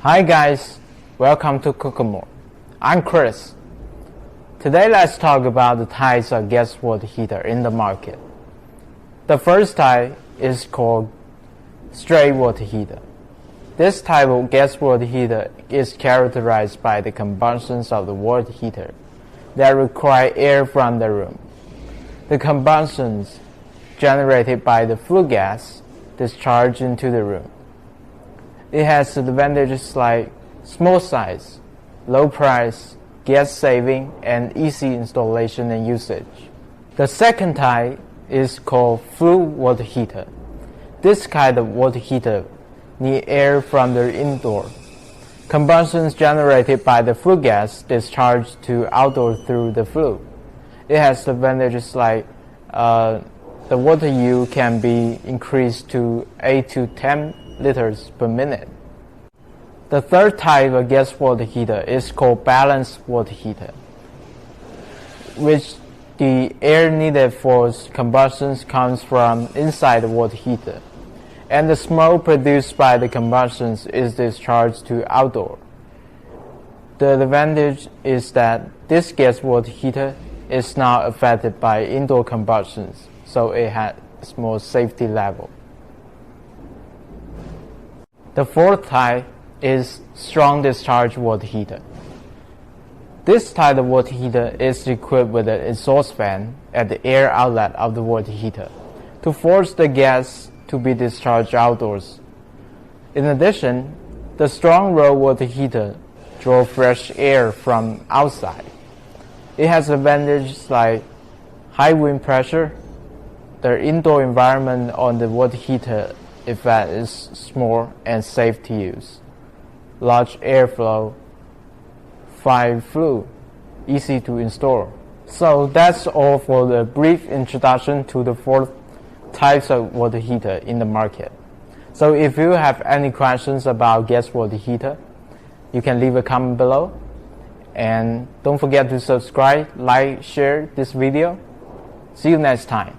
Hi guys, welcome to Cookermore. I'm Chris. Today let's talk about the types of gas water heater in the market. The first type is called straight water heater. This type of gas water heater is characterized by the combustions of the water heater that require air from the room. The combustions generated by the flue gas discharged into the room. It has advantages like small size, low price, gas saving, and easy installation and usage. The second type is called flue water heater. This kind of water heater needs air from the indoor. Combustions generated by the flue gas discharged to outdoor through the flue. It has advantages like the water yield can be increased to 8 to 10 liters per minute. The third type of gas water heater is called balanced water heater, which the air needed for combustions comes from inside the water heater, and the smoke produced by the combustions is discharged to outdoor. The advantage is that this gas water heater is not affected by indoor combustions, so it has more safety level. The fourth type is strong discharge water heater. This type of water heater is equipped with an exhaust fan at the air outlet of the water heater to force the gas to be discharged outdoors. In addition, the strong roll water heater draws fresh air from outside. It has advantages like high wind pressure. The indoor environment on the water heater effect is small and safe to use. Large airflow, fine flue, easy to install. So that's all for the brief introduction to the four types of water heater in the market. So if you have any questions about gas water heater, you can leave a comment below. And don't forget to subscribe, like, share this video. See you next time.